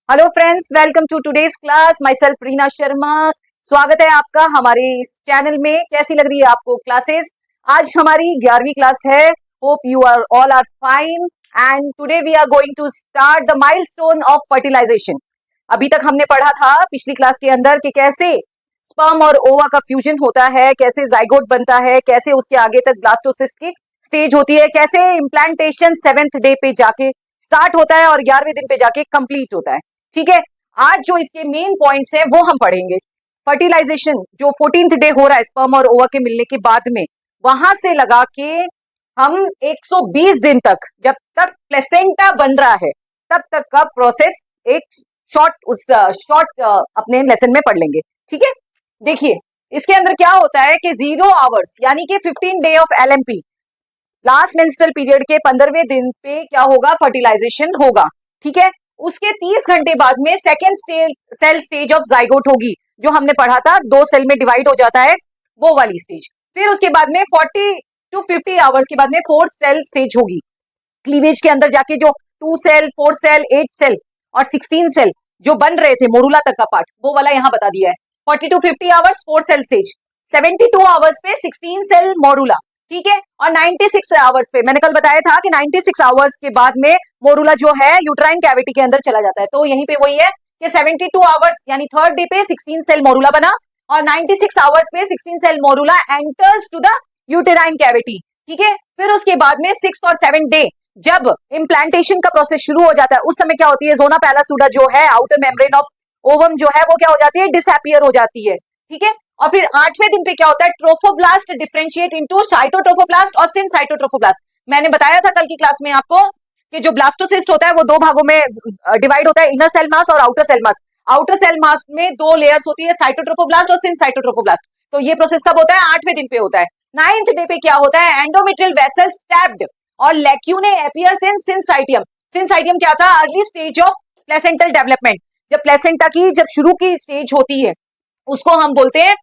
Hello friends, welcome to today's class. Myself Reena Sharma. स्वागत है आपका हमारे इस चैनल में। कैसी लग रही है आपको क्लासेस? आज हमारी 11वीं क्लास है। Hope you are all are fine and today we are going to start the milestone of fertilisation. अभी तक हमने पढ़ा था पिछली क्लास के अंदर कि कैसे स्पर्म और ओवा का फ्यूजन होता है, कैसे जाइगोट बनता है, कैसे उसके आगे तक ब्लास्टोसिस्ट की स्टेज होती है, कैसे इम्प्लांटेशन 7th डे पे जाके स्टार्ट होता है और 11वें दिन पे जाके कंप्लीट होता है। ठीक है, आज जो इसके मेन पॉइंट्स हैं वो हम पढ़ेंगे। फर्टिलाइजेशन जो 14th डे हो रहा है स्पर्म और ओवा के मिलने के बाद में, वहां से लगा के हम 120 दिन तक, जब तक प्लेसेंटा बन रहा है तब तक का प्रोसेस एक शॉर्ट अपने लेसन में पढ़ लेंगे। ठीक है, देखिए इसके अंदर क्या होता है कि 0 आवर्स यानी कि 15 day of LMP, last menstrual period के 15वें दिन पे क्या होगा, फर्टिलाइजेशन होगा। ठीक है, उसके 30 घंटे बाद में second cell stage of zygote होगी, जो हमने पढ़ा था 2 सेल में डिवाइड हो जाता है, वो वाली स्टेज। फिर उसके बाद में 40 to 50 आवर्स के बाद में 4th सेल स्टेज होगी। क्लीवेज के अंदर जाके जो 2 सेल, 4 सेल, 8 सेल और 16 सेल जो बन रहे थे मोरूला तक का पार्ट, वो वाला यहाँ बता दिया है। 40 to 50 hours 4 cell stage, 72 hours पे 16 सेल मोरूला। ठीक है, और 96 आवर्स पे मैंने कल बताया था कि 96 आवर्स के बाद में मोरूला जो है यूट्राइन कैविटी के अंदर चला जाता है। तो यहीं पे वही है कि 72 आवर्स यानी 3rd डे पे 16 सेल मोरूला बना और 96 आवर्स पे 16 cell morula enters to the uterine cavity. ठीक है, फिर उसके बाद में 6th और 7th डे जब इम्प्लांटेशन का प्रोसेस शुरू हो जाता है, उस समय क्या होती है, जोना पैलासुडा जो है आउटर मेम्ब्रेन ऑफ ओवम जो है वो क्या हो जाती है, डिसअपियर हो जाती है। ठीक है, और फिर 8वें दिन पे क्या होता है, ट्रोफोब्लास्ट डिफरेंशिएट इनटू साइटोट्रोफोब्लास्ट और सिनसाइटोट्रोफोब्लास्ट। मैंने बताया था कल की क्लास में आपको कि जो ब्लास्टोसिस्ट होता है वो 2 भागों में डिवाइड होता है, इनर सेल मास और outer cell mass. Outer cell mass में 2 लेयर्स होती है, साइटोट्रोफोब्लास्ट और सिनसाइटोट्रोफोब्लास्ट। तो ये प्रोसेस कब होता है, 8वें दिन पे होता है। 9th डे पे क्या होता है, एंडोमेट्रियल वेसल्स टैप्ड और लेक्यूने अपीयर्स इन सिनसाइटियम। सिनसाइटियम क्या था, early stage of placental development. जब प्लेसेंटा की जब शुरू की स्टेज होती है उसको हम बोलते हैं।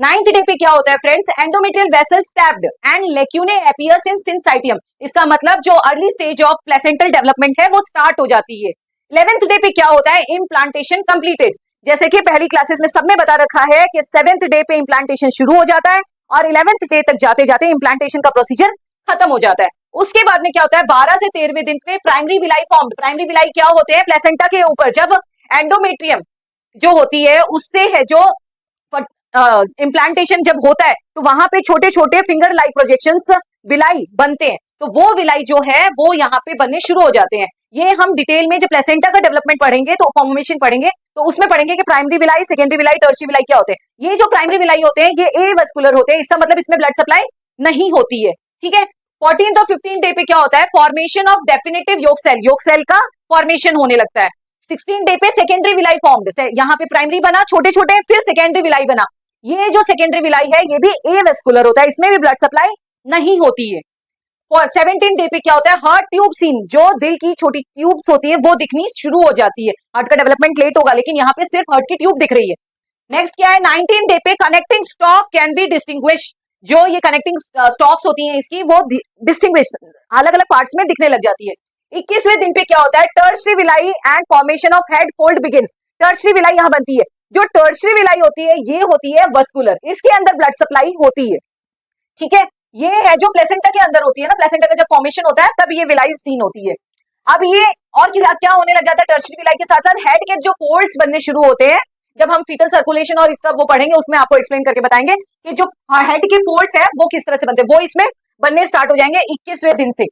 9th डे पे क्या होता है friends, endometrial vessels tapped and lacunae appears in syncytium. इसका मतलब जो early stage of placental development है वो स्टार्ट हो जाती है। 11th डे पे क्या होता है, इम्प्लांटेशन कंप्लीटेड। जैसे कि पहली क्लासेस में सबने बता रखा है कि 7th डे पे इम्प्लांटेशन शुरू हो जाता है और 11th डे तक जाते जाते इम्प्लांटेशन का प्रोसीजर खत्म हो जाता है। उसके बाद में क्या होता है, 12 से 13वें दिन पे primary villi formed. Primary villi क्या होते हैं, प्लेसेंटा के ऊपर जब एंडोमेट्रियम जो होती है उससे है जो इम्प्लांटेशन जब होता है तो वहां पे छोटे छोटे फिंगर लाइक प्रोजेक्शंस विलाई बनते हैं। तो वो विलाई जो है वो यहाँ पे बनने शुरू हो जाते हैं। ये हम डिटेल में जब प्लेसेंटा का डेवलपमेंट पढ़ेंगे तो फॉर्मेशन पढ़ेंगे तो उसमें पढ़ेंगे कि primary villi, secondary villi, tertiary villi क्या होते हैं। ये जो प्राइमरी विलाई होते हैं ये एवस्कुलर होते हैं, इसका मतलब इसमें ब्लड सप्लाई नहीं होती है। ठीक है, 14th और 15th डे पे क्या होता है, फॉर्मेशन ऑफ डेफिनेटिव योग सेल का फॉर्मेशन होने लगता है। 16 डे पे सेकेंडरी विलाई फॉर्म्ड, यहाँ पे प्राइमरी बना छोटे छोटे, फिर सेकेंडरी विलाई बना। ये जो सेकेंडरी विलाई है ये भी एवेस्कुलर होता है, इसमें भी ब्लड सप्लाई नहीं होती है। और 17 डे पे क्या होता है, हार्ट ट्यूब सीन, जो दिल की छोटी ट्यूब्स होती है वो दिखनी शुरू हो जाती है। हार्ट का डेवलपमेंट लेट होगा लेकिन यहाँ पे सिर्फ हार्ट की ट्यूब दिख रही है। नेक्स्ट क्या है, 19 डे पे connecting stock can be distinguish. जो ये कनेक्टिंग स्टॉक्स होती हैं इसकी वो डिस्टिंग्विश अलग अलग पार्ट्स में दिखने लग जाती है। 21वें दिन पे क्या होता है, tertiary villi and formation of head fold begins. Tertiary villi यहाँ बनती है। जो टर्शियरी विलाई होती है ये होती है वस्कुलर, इसके अंदर ब्लड सप्लाई होती है। ठीक है, ये है जो प्लेसेंटा के अंदर होती है ना, प्लेसेंटा का जब फॉर्मेशन होता है तब ये विलाई सीन होती है। अब ये और क्या होने लग जाता है, टर्शियरी विलाई के साथ साथ हेड के जो फोल्ड्स बनने शुरू होते हैं। जब हम फीटल सर्कुलेशन और इसका वो पढ़ेंगे उसमें आपको एक्सप्लेन करके बताएंगे कि जो हेड के फोल्ड्स है वो किस तरह से बनते हैं, वो इसमें बनने स्टार्ट हो जाएंगे 21वें दिन से।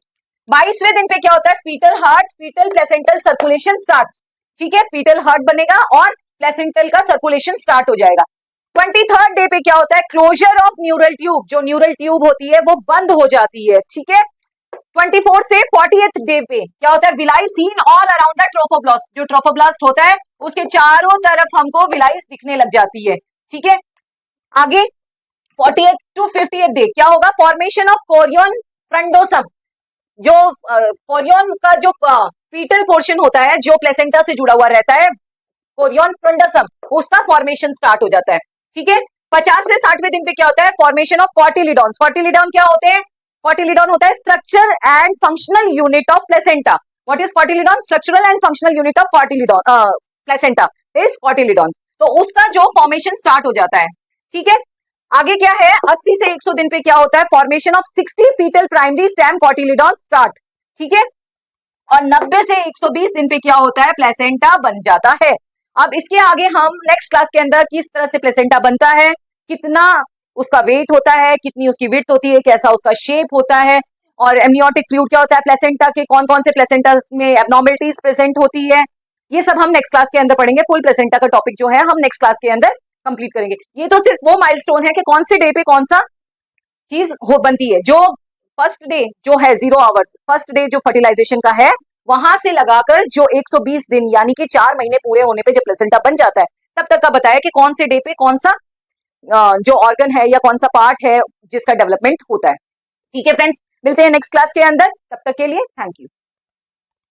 22वें दिन पे क्या होता है, foetal heart, foetal placental circulation starts. ठीक है, फीटल हार्ट बनेगा और प्लेसेंटल का सर्कुलेशन स्टार्ट हो जाएगा। 23rd डे पे क्या होता है, क्लोजर ऑफ न्यूरल ट्यूब, जो न्यूरल ट्यूब होती है वो बंद हो जाती है। ठीक है, 24 से 40th डे पे क्या होता है, villi seen all around the trophoblast. जो ट्रोफोब्लास्ट होता है उसके चारों तरफ हमको विलाइस दिखने लग जाती है। ठीक है, आगे 40th to 50th डे क्या होगा, फॉर्मेशन ऑफ कोरियन फ्रंडोसम। जो कोरियन का जो फीटल पोर्शन होता है जो प्लेसेंटा से जुड़ा हुआ रहता है, कोरियन फ्रंडोसम, उसका फॉर्मेशन स्टार्ट हो जाता है। ठीक है, 50 से 60वें दिन पे क्या होता है, फॉर्मेशन ऑफ कॉटिलिडॉन्स। कॉटिलिडॉन क्या होते हैं, कॉटिलिडॉन होता है structure and functional unit of placenta. What is cotyledon? Structural and functional unit of cotyledon placenta is cotyledon. तो उसका जो फॉर्मेशन स्टार्ट हो जाता है, ठीक है। आगे क्या है, 80 से 100 दिन पे क्या होता है, formation of 60 foetal primary stem cotyledon start, ठीक है। और 90 से 120 दिन पे क्या होता है, प्लेसेंटा बन जाता है। अब इसके आगे हम नेक्स्ट क्लास के अंदर किस तरह से प्लेसेंटा बनता है, कितना उसका वेट होता है, कितनी उसकी विड्थ होती है, कैसा उसका शेप होता है, और एमनियोटिक फ्लूइड क्या होता है प्लेसेंटा के, कौन कौन से प्लेसेंटा में एबनॉर्मलिटीज प्रेजेंट होती है, ये सब हम नेक्स्ट क्लास के अंदर पढ़ेंगे। फुल प्लेसेंटा का टॉपिक जो है हम नेक्स्ट क्लास के अंदर कंप्लीट करेंगे। ये तो सिर्फ वो माइलस्टोन है कि कौन से डे पे कौन सा चीज हो बनती है। जो फर्स्ट डे जो है 0 आवर्स, फर्स्ट डे जो फर्टिलाइजेशन का है, वहां से लगाकर जो 120 दिन यानी कि 4 महीने पूरे होने पे जब प्लेसेंटा बन जाता है, तब तक का बताया कि कौन से डे पे कौन सा जो ऑर्गन है या कौन सा पार्ट है जिसका डेवलपमेंट होता है। ठीक है फ्रेंड्स, मिलते हैं नेक्स्ट क्लास के अंदर, तब तक के लिए थैंक यू।